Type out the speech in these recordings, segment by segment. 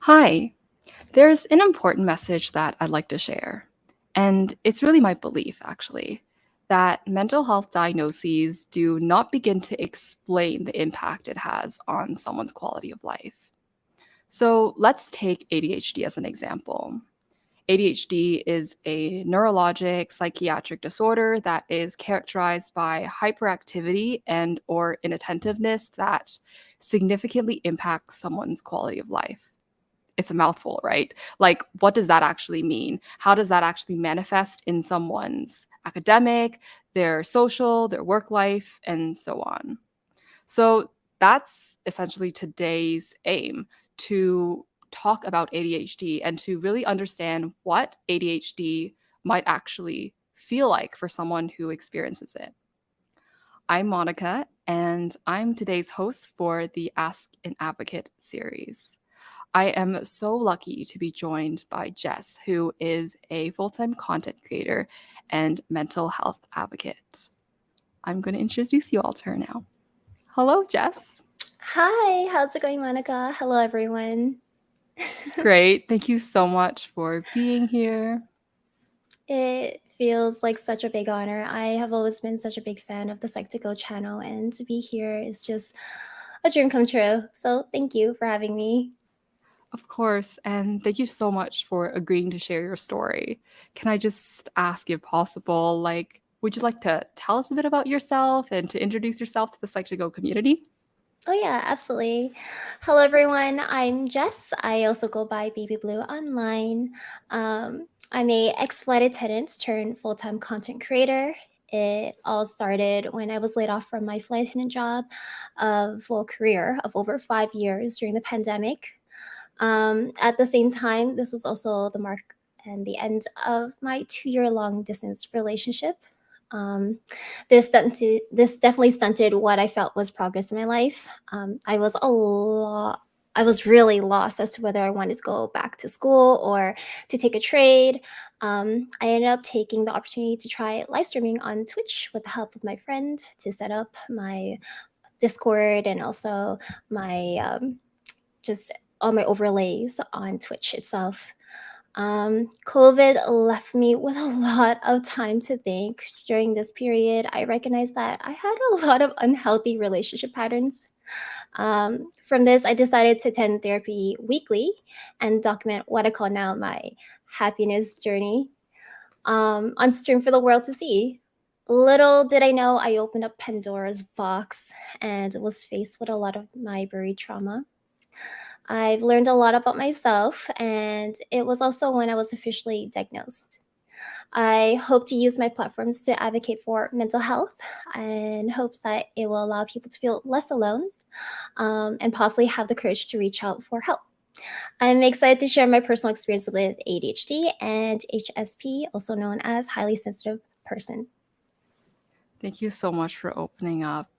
Hi, there's an important message that I'd like to share. And it's really my belief, actually, that mental health diagnoses do not begin to explain the impact it has on someone's quality of life. So let's take ADHD as an example. ADHD is a neurologic psychiatric disorder that is characterized by hyperactivity and or inattentiveness that significantly impacts someone's quality of life. It's a mouthful, right? Like, what does that actually mean? How does that actually manifest in someone's academic, their social, their work life, and so on? So that's essentially today's aim, to talk about ADHD and to really understand what ADHD might actually feel like for someone who experiences it. I'm Monica, and I'm today's host for the Ask an Advocate series. I am so lucky to be joined by Jess, who is a full time content creator and mental health advocate. I'm going to introduce you all to her now. Hello, Jess. Hi, how's it going, Monica? Hello, everyone. It's great. Thank you so much for being here. It feels like such a big honor. I have always been such a big fan of the Psych2Go channel, and to be here is just a dream come true. So, thank you for having me. Of course. And thank you so much for agreeing to share your story. Can I just ask, if possible, would you like to tell us a bit about yourself and to introduce yourself to the Psych2Go community? Oh, yeah, absolutely. Hello, everyone. I'm Jess. I also go by Baby Blue online. I'm a ex-flight attendant turned full-time content creator. It all started when I was laid off from my flight attendant job of career of over 5 years during the pandemic. At the same time, this was also the mark and the end of my 2 year long distance relationship. Um, this definitely stunted what I felt was progress in my life. I was really lost as to whether I wanted to go back to school or to take a trade. I ended up taking the opportunity to try live streaming on Twitch with the help of my friend to set up my Discord and also my just all my overlays on Twitch itself. COVID left me with a lot of time to think. During this period, I recognized that I had a lot of unhealthy relationship patterns. From this, I decided to attend therapy weekly and document what I call now my happiness journey on stream for the world to see. Little did I know, I opened up Pandora's box and was faced with a lot of my buried trauma. I've learned a lot about myself, and it was also when I was officially diagnosed. I hope to use my platforms to advocate for mental health in hopes that it will allow people to feel less alone and possibly have the courage to reach out for help. I'm excited to share my personal experience with ADHD and HSP, also known as highly sensitive person. Thank you so much for opening up.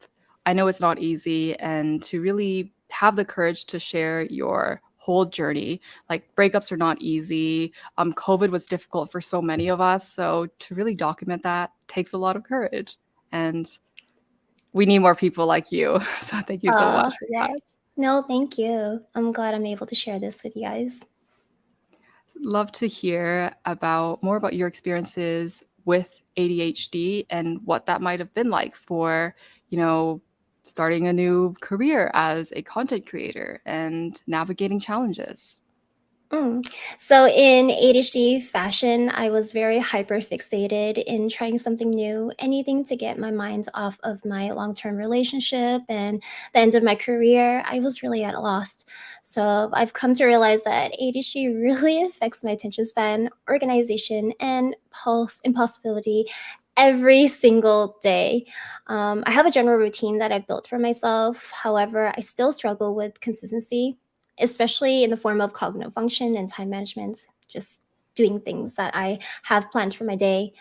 I know it's not easy, and to really have the courage to share your whole journey. Like, breakups are not easy. COVID was difficult for so many of us. So to really document that takes a lot of courage. And we need more people like you. So thank you so Uh, much for that. no, thank you. I'm glad I'm able to share this with you guys. Love to hear about more about your experiences with ADHD and what that might have been like for, you know, starting a new career as a content creator and navigating challenges. Mm. So in ADHD fashion, I was very hyper fixated in trying something new, anything to get my mind off of my long-term relationship and the end of my career. I was really at a loss. So I've come to realize that ADHD really affects my attention span, organization, and pulse impossibility every single day. I have a general routine that I've built for myself. However, I still struggle with consistency, especially in the form of cognitive function and time management, just doing things that I have planned for my day.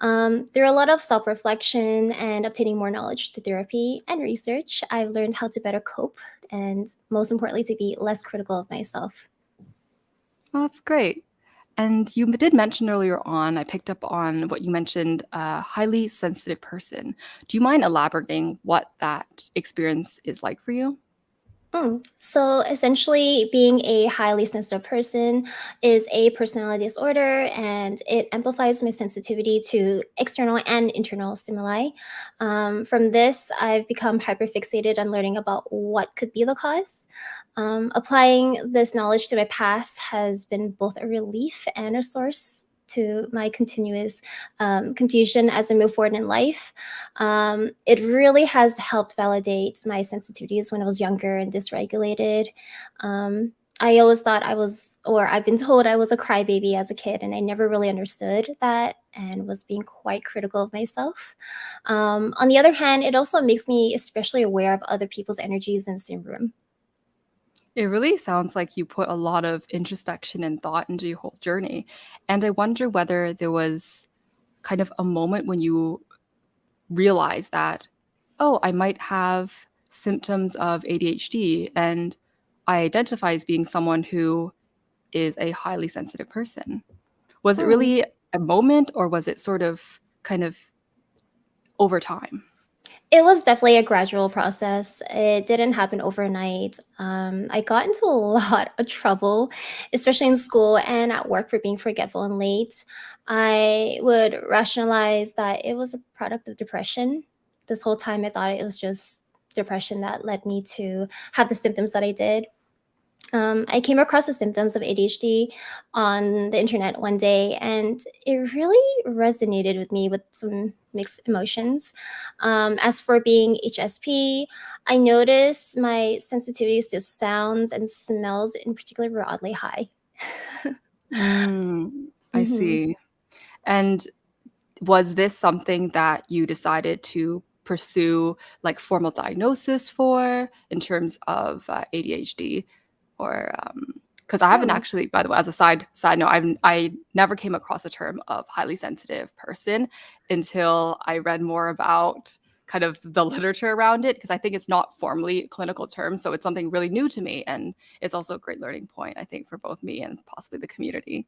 There are a lot of self reflection and obtaining more knowledge through therapy and research. I've learned how to better cope and, most importantly, to be less critical of myself. Well, that's great. And you did mention earlier on, I picked up on what you mentioned, a highly sensitive person. Do you mind elaborating what that experience is like for you? So essentially, being a highly sensitive person is a personality disorder, and it amplifies my sensitivity to external and internal stimuli. From this, I've become hyperfixated on learning about what could be the cause. Applying this knowledge to my past has been both a relief and a source to my continuous confusion as I move forward in life. It really has helped validate my sensitivities when I was younger and dysregulated. Um, I always thought I was, or I've been told I was a crybaby as a kid, and I never really understood that and was being quite critical of myself. On the other hand, it also makes me especially aware of other people's energies in the same room. It really sounds like you put a lot of introspection and thought into your whole journey. And I wonder whether there was kind of a moment when you realized that, oh, I might have symptoms of ADHD and I identify as being someone who is a highly sensitive person. Was it Hmm. really a moment or was it sort of kind of over time? It was definitely a gradual process. It didn't happen overnight. I got into a lot of trouble, especially in school and at work for being forgetful and late. I would rationalize that it was a product of depression. This whole time, I thought it was just depression that led me to have the symptoms that I did. I came across the symptoms of ADHD on the internet one day, and it really resonated with me with some mixed emotions. As for being HSP, I noticed my sensitivities to sounds and smells in particular were oddly high. I Mhm. see. And was this something that you decided to pursue like formal diagnosis for in terms of ADHD or because I haven't Hmm. actually, by the way, as a side note, I never came across the term of highly sensitive person until I read more about kind of the literature around it because I think it's not formally a clinical term, so it's something really new to me and it's also a great learning point I think for both me and possibly the community.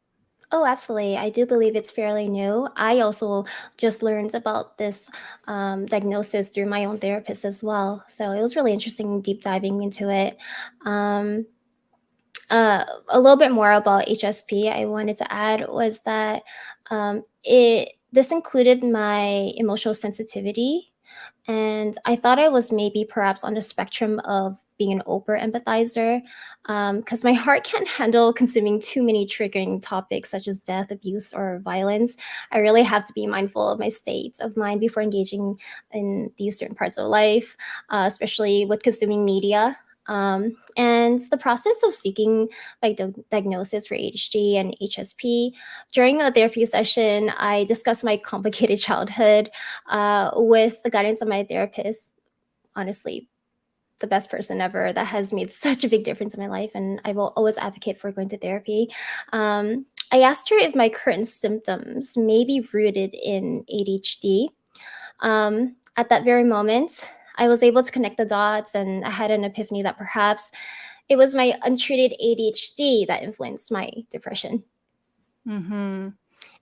Oh, absolutely. I do believe it's fairly new. I also just learned about this diagnosis through my own therapist as well. So it was really interesting deep diving into it. Um, a little bit more about HSP I wanted to add was that it this included my emotional sensitivity, and I thought I was maybe perhaps on the spectrum of being an over empathizer, because my heart can't handle consuming too many triggering topics such as death, abuse, or violence. I really have to be mindful of my state of mind before engaging in these certain parts of life, especially with consuming media. And the process of seeking diagnosis for ADHD and HSP, during a therapy session, I discussed my complicated childhood with the guidance of my therapist. Honestly, the best person ever that has made such a big difference in my life, and I will always advocate for going to therapy. I asked her if my current symptoms may be rooted in ADHD. At that very moment, I was able to connect the dots, and I had an epiphany that perhaps it was my untreated ADHD that influenced my depression. Mhm.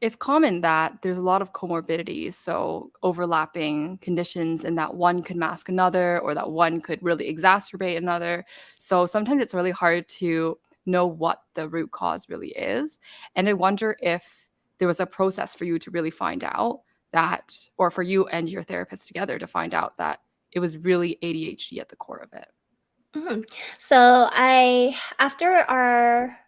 It's common that there's a lot of comorbidities, so overlapping conditions, and that one could mask another, or that one could really exacerbate another. So sometimes it's really hard to know what the root cause really is. And I wonder if there was a process for you to really find out that, or for you and your therapist together to find out that it was really ADHD at the core of it. Mhm. So after our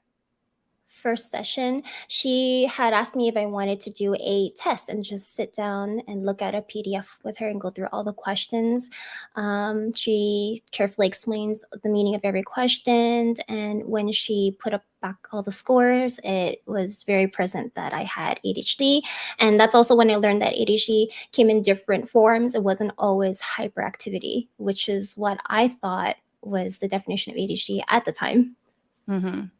first session, she had asked me if I wanted to do a test and just sit down and look at a PDF with her and go through all the questions. She carefully explains the meaning of every question. And when she put up back all the scores, it was very present that I had ADHD. And that's also when I learned that ADHD came in different forms. It wasn't always hyperactivity, which is what I thought was the definition of ADHD at the time. Mhm.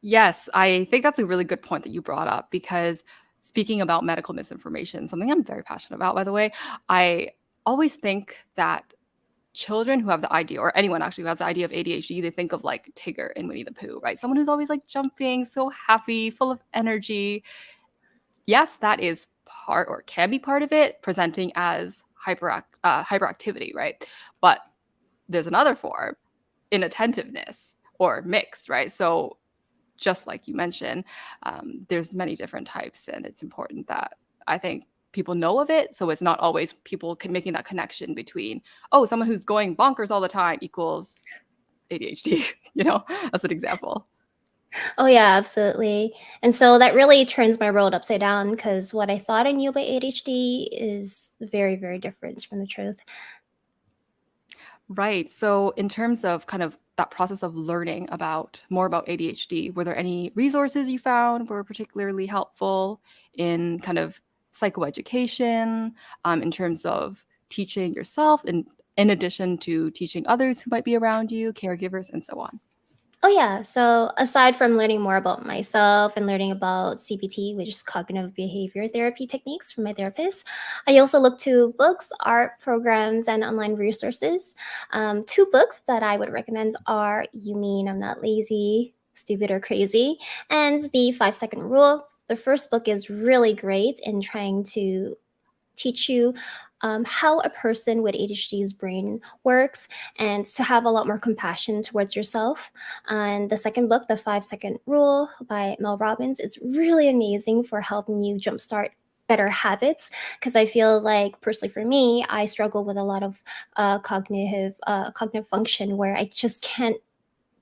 Yes, I think that's a really good point that you brought up because speaking about medical misinformation, something I'm very passionate about, by the way, I always think that children who have the idea, or anyone actually who has the idea of ADHD, they think of like Tigger and Winnie the Pooh, right? Someone who's always like jumping, so happy, full of energy. Yes, that is part or can be part of it, presenting as hyperactivity, right? But there's another form inattentiveness or mixed, right? So just like you mentioned, there's many different types, and it's important that I think people know of it, so it's not always people making that connection between, oh, someone who's going bonkers all the time equals ADHD, as an example. Oh yeah, absolutely. And so that really turns my world upside down because what I thought I knew about ADHD is very, very different from the truth. Right. So, in terms of kind of that process of learning more about ADHD, were there any resources you found were particularly helpful in kind of psychoeducation, in terms of teaching yourself, and in addition to teaching others who might be around you, caregivers, and so on? Oh yeah. So aside from learning more about myself and learning about CBT, which is cognitive behavior therapy techniques from my therapist, I also look to books, art programs, and online resources. Two books that I would recommend are "You Mean I'm Not Lazy, Stupid or Crazy," and "The 5 Second Rule." The first book is really great in trying to teach you how a person with ADHD's brain works and to have a lot more compassion towards yourself. And the second book, The 5 Second Rule by Mel Robbins, is really amazing for helping you jumpstart better habits because I feel like personally for me I struggle with a lot of cognitive function where I just can't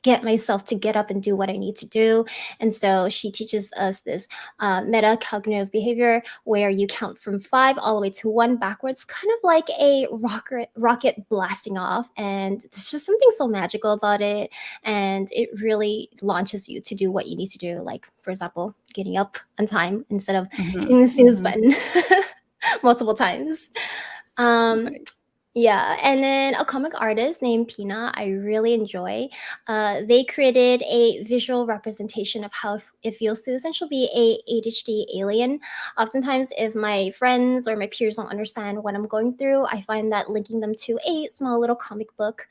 get myself to get up and do what I need to do. And so she teaches us this meta cognitive behavior where you count from 5 all the way to 1 backwards, kind of like a rocket blasting off. And there's just something so magical about it. And it really launches you to do what you need to do. Like, for example, getting up on time instead of Hmm. hitting the snooze Hmm. button multiple times. Um, Right. yeah, and then a comic artist named Pina, I really enjoy. They created a visual representation of how it feels to essentially be a ADHD alien. Oftentimes, if my friends or my peers don't understand what I'm going through, I find that linking them to a small little comic book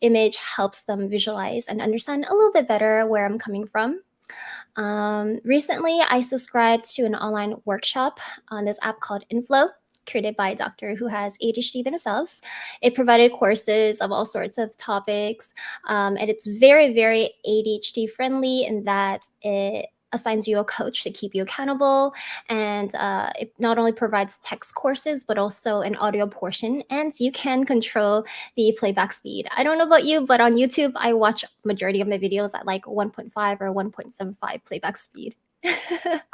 image helps them visualize and understand a little bit better where I'm coming from. Recently, I subscribed to an online workshop on this app called Inflow, created by a doctor who has ADHD themselves. It provided courses of all sorts of topics, and it's very, very ADHD friendly in that it assigns you a coach to keep you accountable. And it not only provides text courses, but also an audio portion, and you can control the playback speed. I don't know about you, but on YouTube, I watch majority of my videos at like 1.5 or 1.75 playback speed.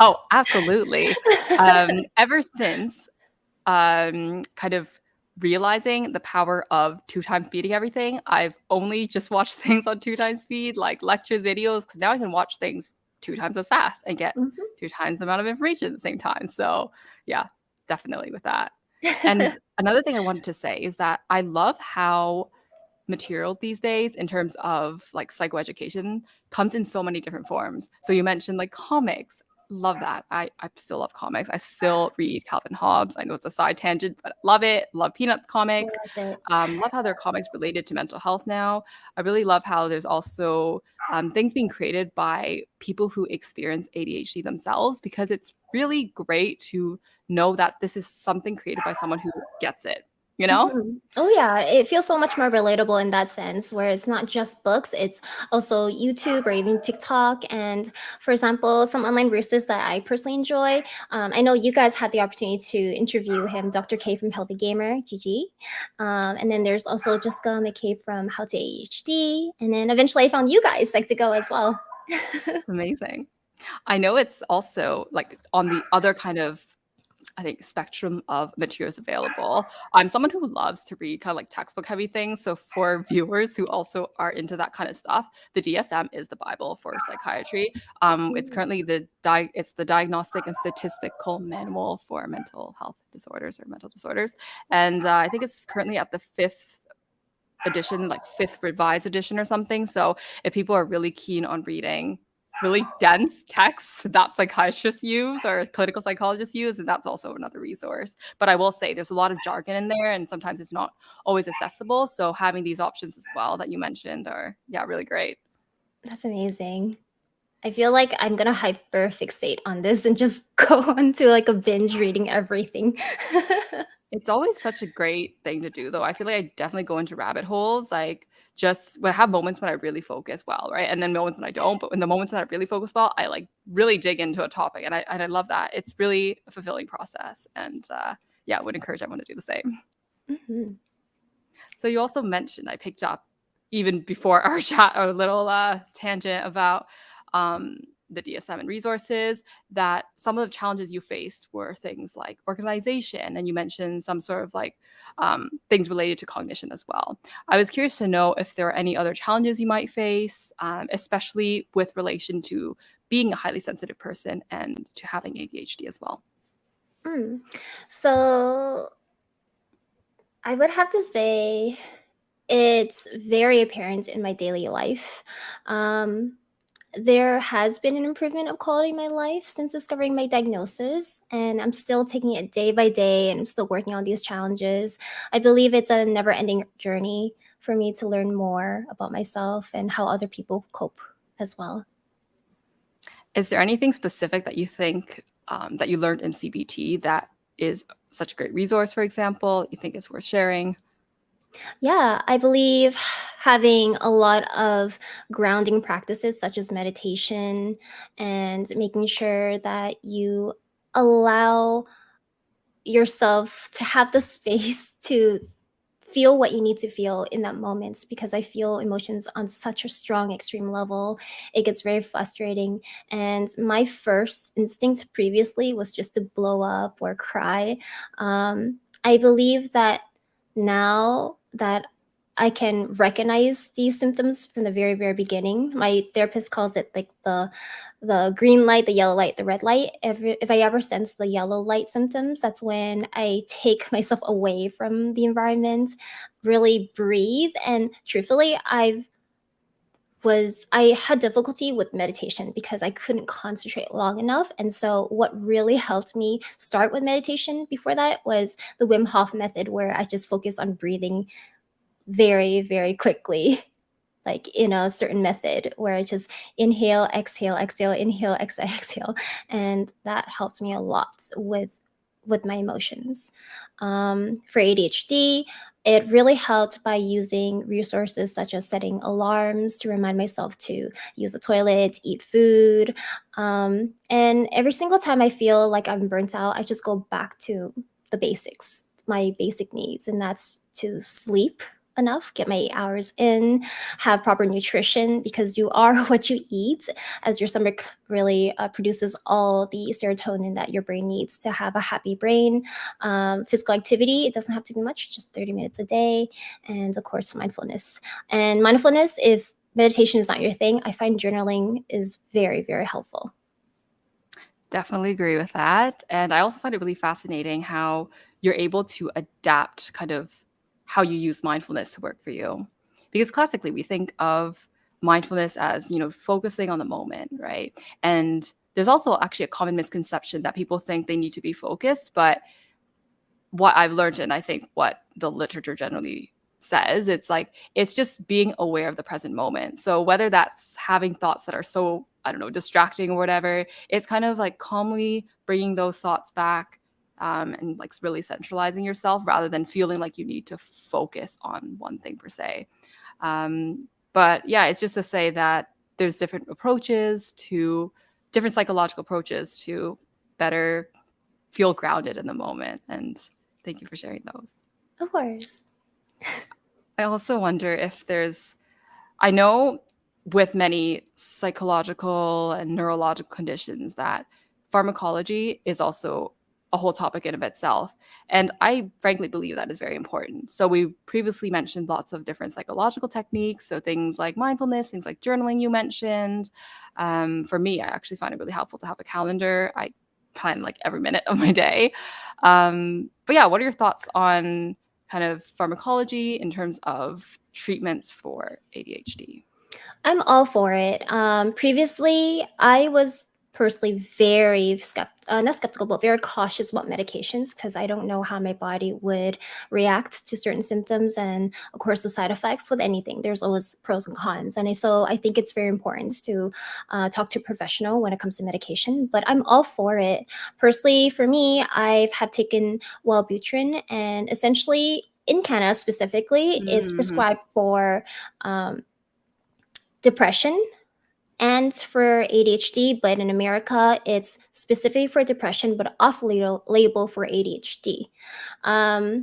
Oh, absolutely. Ever since kind of realizing the power of 2 times speeding everything, I've only just watched things on 2 times speed, like lectures, videos, because now I can watch things 2 times as fast and get Mhm. 2 times the amount of information at the same time. So, yeah, definitely with that. And another thing I wanted to say is that I love how material these days in terms of like psychoeducation comes in so many different forms. So you mentioned like comics. Love that. I still love comics. I still read Calvin Hobbes. I know it's a side tangent, but love it. Love Peanuts I comics. love it. Love how there are comics related to mental health now. I really love how there's also things being created by people who experience ADHD themselves, because it's really great to know that this is something created by someone who gets it, you know? Mhm. Oh yeah, it feels so much more relatable in that sense, where it's not just books, it's also YouTube or even TikTok. And for example, some online resources that I personally enjoy. I know you guys had the opportunity to interview him, Dr. K from Healthy Gamer, GG. And then there's also Jessica McKay from How to ADHD. And then eventually I found you guys like to go as well. Amazing. I know it's also like on the other kind of, I think, spectrum of materials available. I'm someone who loves to read kind of like textbook heavy things. So for viewers who also are into that kind of stuff, the DSM is the Bible for psychiatry. It's Ooh. currently it's the Diagnostic and Statistical Manual for Mental Health Disorders or Mental Disorders, and I think it's currently at the fifth edition, like fifth revised edition or something. So if people are really keen on reading really dense texts that psychiatrists use or clinical psychologists use, and that's also another resource. But I will say there's a lot of jargon in there, and sometimes it's not always accessible. So having these options as well that you mentioned are, yeah, really great. That's amazing. I feel like I'm gonna hyper fixate on this and just go on to like a binge reading everything. It's always such a great thing to do, though. I feel like I definitely go into rabbit holes, like, just when I have moments when I really focus well, right? And then moments when I don't, but in the moments that I really focus well, I, like, really dig into a topic, and I love that. It's really a fulfilling process, and, yeah, I would encourage everyone to do the same. Hmm. So you also mentioned, I picked up even before our chat, a little tangent about um, the DSM and resources, that some of the challenges you faced were things like organization, and you mentioned some sort of like things related to cognition as well. I was curious to know if there are any other challenges you might face, especially with relation to being a highly sensitive person and to having ADHD as well. Mm. So I would have to say it's very apparent in my daily life. Um, there has been an improvement of quality in my life since discovering my diagnosis, and I'm still taking it day by day and I'm still working on these challenges. I believe it's a never ending journey for me to learn more about myself and how other people cope as well. Is there anything specific that you think that you learned in CBT that is such a great resource, for example, you think it's worth sharing? Yeah, I believe having a lot of grounding practices such as meditation and making sure that you allow yourself to have the space to feel what you need to feel in that moment, because I feel emotions on such a strong extreme level. It gets very frustrating, and my first instinct previously was just to blow up or cry. I believe that now that I can recognize these symptoms from the very, very beginning. My therapist calls it like the green light, the yellow light, the red light. If I ever sense the yellow light symptoms, that's when I take myself away from the environment, really breathe. And truthfully, I had difficulty with meditation because I couldn't concentrate long enough. And so what really helped me start with meditation before that was the Wim Hof method, where I just focus on breathing very, very quickly, like in a certain method where I just inhale, exhale, exhale, inhale, exhale, exhale, and that helped me a lot with my emotions. For ADHD, it really helped by using resources such as setting alarms to remind myself to use the toilet, eat food. And every single time I feel like I'm burnt out, I just go back to the basics, my basic needs, and that's to sleep enough, get my 8 hours in, have proper nutrition, because you are what you eat, as your stomach really produces all the serotonin that your brain needs to have a happy brain. Physical activity, it doesn't have to be much, just 30 minutes a day. And of course, mindfulness. And mindfulness, if meditation is not your thing, I find journaling is very, very helpful. Definitely agree with that. And I also find it really fascinating how you're able to adapt kind of how you use mindfulness to work for you. Because classically, we think of mindfulness as, focusing on the moment, right? And there's also actually a common misconception that people think they need to be focused, but what I've learned, and I think what the literature generally says, it's like it's just being aware of the present moment. So whether that's having thoughts that are so, I don't know, distracting or whatever, it's kind of like calmly bringing those thoughts back, and like really centralizing yourself rather than feeling like you need to focus on one thing per se. But yeah, it's just to say that there's different psychological approaches to better feel grounded in the moment. And thank you for sharing those. Of course. I also wonder if I know with many psychological and neurological conditions that pharmacology is also a whole topic in of itself. And I frankly believe that is very important. So we previously mentioned lots of different psychological techniques. So things like mindfulness, things like journaling you mentioned. For me, I actually find it really helpful to have a calendar. I plan like every minute of my day. But yeah, what are your thoughts on kind of pharmacology in terms of treatments for ADHD? I'm all for it. Previously, I was personally very not skeptical, but very cautious about medications because I don't know how my body would react to certain symptoms and, of course, the side effects with anything. There's always pros and cons, and so I think it's very important to talk to a professional when it comes to medication. But I'm all for it. Personally, for me, I have taken Wellbutrin, and essentially in Canada specifically, it's Mhm. prescribed for um, depression and for ADHD, but in America, it's specifically for depression, but off label for ADHD.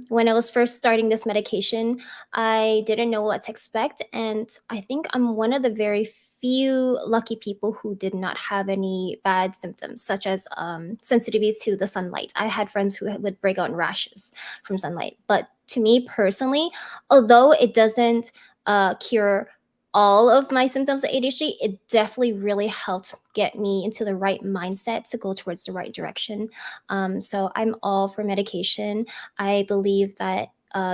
When I was first starting this medication, I didn't know what to expect, and I think I'm one of the very few lucky people who did not have any bad symptoms, such as sensitivity to the sunlight. I had friends who would break out in rashes from sunlight, but to me personally, although it doesn't cure all of my symptoms of ADHD, it definitely really helped get me into the right mindset to go towards the right direction. So I'm all for medication. I believe that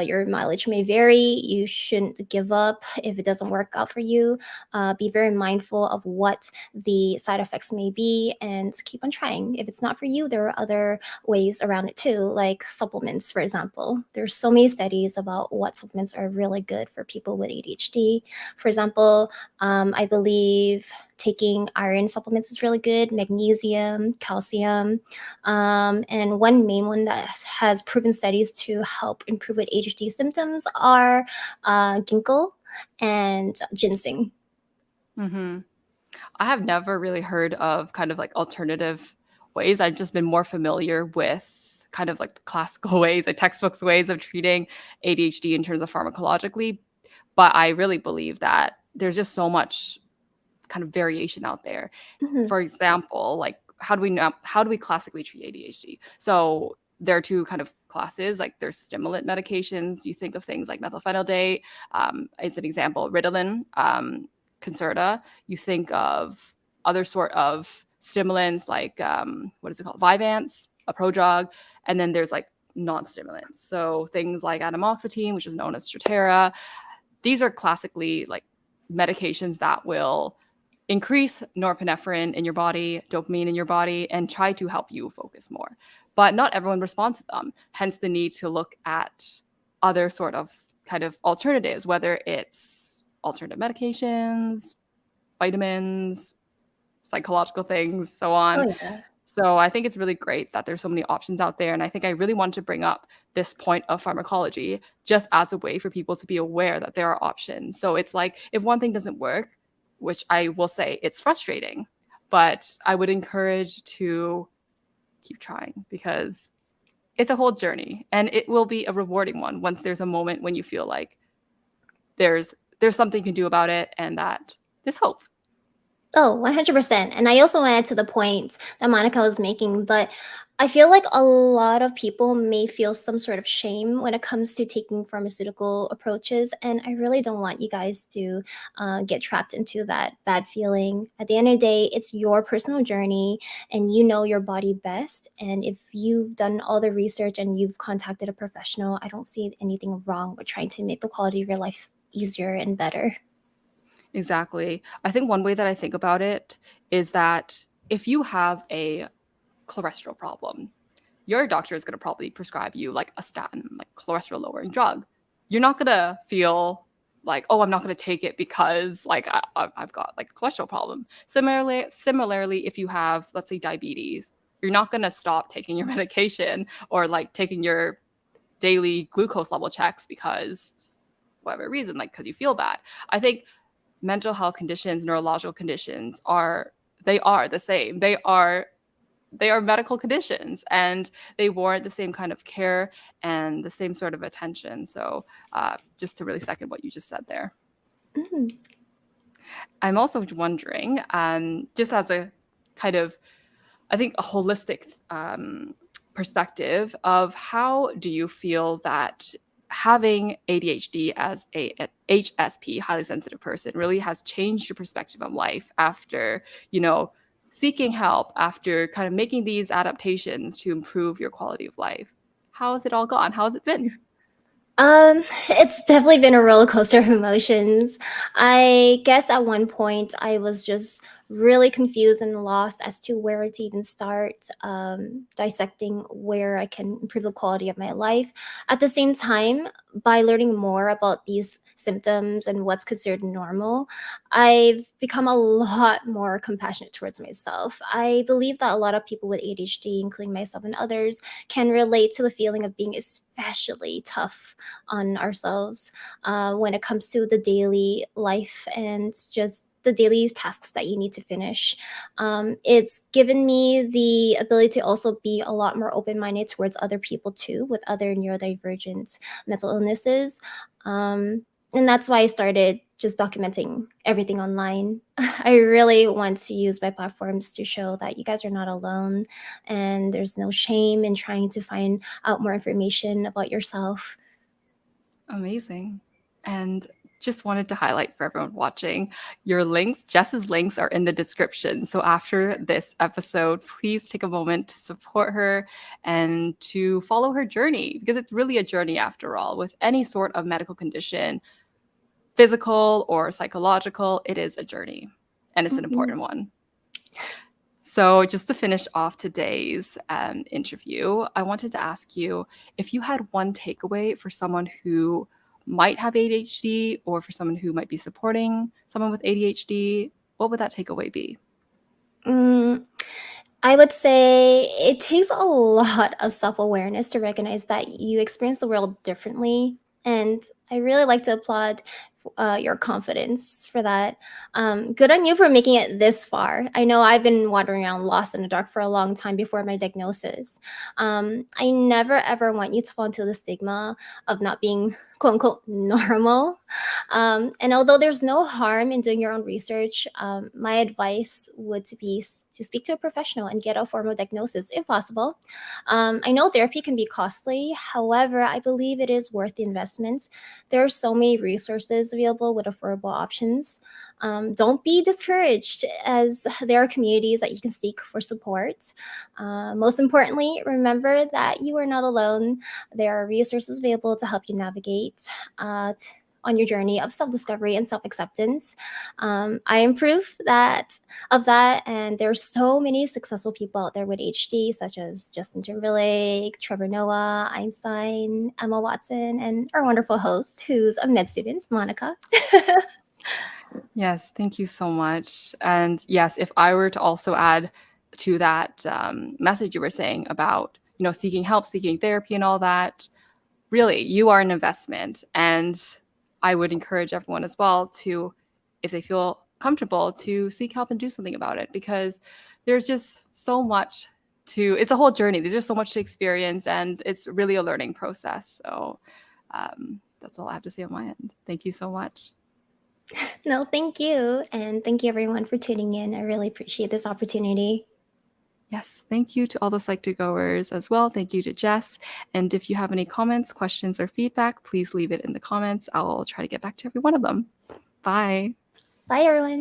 your mileage may vary. You shouldn't give up if it doesn't work out for you. Be very mindful of what the side effects may be and keep on trying. If it's not for you, there are other ways around it too, like supplements, for example. There's so many studies about what supplements are really good for people with ADHD. For example, I believe taking iron supplements is really good, magnesium, calcium, and one main one that has proven studies to help improve with ADHD symptoms are ginkgo and ginseng. Mhm. I have never really heard of kind of like alternative ways. I've just been more familiar with kind of like the classical ways, like textbooks ways of treating ADHD in terms of pharmacologically. But I really believe that there's just so much kind of variation out there. Mhm. For example, like how do we classically treat ADHD? So there are two kind of classes, like there's stimulant medications. You think of things like methylphenidate, as an example, Ritalin, Concerta. You think of other sort of stimulants like what is it called, Vyvanse, a prodrug, and then there's like non-stimulants. So things like atomoxetine, which is known as Strattera. These are classically like medications that will increase norepinephrine in your body, dopamine in your body, and try to help you focus more. But not everyone responds to them, hence the need to look at other sort of kind of alternatives, whether it's alternative medications, vitamins, psychological things, so Oh on. yeah. So I think it's really great that there's so many options out there. And I think I really want to bring up this point of pharmacology just as a way for people to be aware that there are options. So it's like if one thing doesn't work, which I will say it's frustrating, but I would encourage to keep trying because it's a whole journey and it will be a rewarding one once there's a moment when you feel like there's something you can do about it and that there's hope. Oh, 100%. And I also went to the point that Monica was making, but I feel like a lot of people may feel some sort of shame when it comes to taking pharmaceutical approaches. And I really don't want you guys to get trapped into that bad feeling. At the end of the day, it's your personal journey and you know your body best. And if you've done all the research and you've contacted a professional, I don't see anything wrong with trying to make the quality of your life easier and better. Exactly. I think one way that I think about it is that if you have a cholesterol problem, your doctor is going to probably prescribe you like a statin, like cholesterol lowering drug. You're not going to feel like, oh, I'm not going to take it because like I've got like a cholesterol problem. Similarly, if you have, let's say, diabetes, you're not going to stop taking your medication or like taking your daily glucose level checks because whatever reason, like because you feel bad. I think mental health conditions, neurological conditions are the same. They are medical conditions and they warrant the same kind of care and the same sort of attention. So just to really second what you just said there. Mhm. I'm also wondering, just as a kind of, I think, a holistic perspective of how do you feel that having ADHD as a HSP, highly sensitive person, really has changed your perspective on life after, seeking help, after kind of making these adaptations to improve your quality of life? How has it all gone? How has it been? It's definitely been a roller coaster of emotions. I guess at one point I was just really confused and lost as to where to even start dissecting where I can improve the quality of my life. At the same time, by learning more about these symptoms and what's considered normal, I've become a lot more compassionate towards myself. I believe that a lot of people with ADHD, including myself and others, can relate to the feeling of being especially tough on ourselves when it comes to the daily life and just the daily tasks that you need to finish. It's given me the ability to also be a lot more open minded towards other people too, with other neurodivergent mental illnesses. Um, and that's why I started just documenting everything online. I really want to use my platforms to show that you guys are not alone and there's no shame in trying to find out more information about yourself. Amazing. And just wanted to highlight for everyone watching your links. Jess's links are in the description. So after this episode, please take a moment to support her and to follow her journey because it's really a journey after all. With any sort of medical condition, physical or psychological, it is a journey and it's an Mhm. important one. So, just to finish off today's interview, I wanted to ask you if you had one takeaway for someone who might have ADHD or for someone who might be supporting someone with ADHD, what would that takeaway be? Mm, I would say it takes a lot of self awareness to recognize that you experience the world differently. And I really like to applaud your confidence for that. Good on you for making it this far. I know I've been wandering around lost in the dark for a long time before my diagnosis. I never ever want you to fall into the stigma of not being quote unquote normal. And although there's no harm in doing your own research, my advice would to be to speak to a professional and get a formal diagnosis if possible. I know therapy can be costly. However, I believe it is worth the investment. There are so many resources available with affordable options. Don't be discouraged, as there are communities that you can seek for support. Most importantly, remember that you are not alone. There are resources available to help you navigate on your journey of self-discovery and self-acceptance. I am proof that of that, and there's so many successful people out there with HD, such as Justin Timberlake, Trevor Noah, Einstein, Emma Watson, and our wonderful host, who's a med student, Monica. Yes, thank you so much. And yes, if I were to also add to that message you were saying about, seeking help, seeking therapy and all that, really, you are an investment. And I would encourage everyone as well to, if they feel comfortable, to seek help and do something about it because there's just so much it's a whole journey. There's just so much to experience and it's really a learning process. So that's all I have to say on my end. Thank you so much. No, thank you. And thank you, everyone, for tuning in. I really appreciate this opportunity. Yes, thank you to all the Psych2Goers as well. Thank you to Jess. And if you have any comments, questions, or feedback, please leave it in the comments. I'll try to get back to every one of them. Bye. Bye, everyone.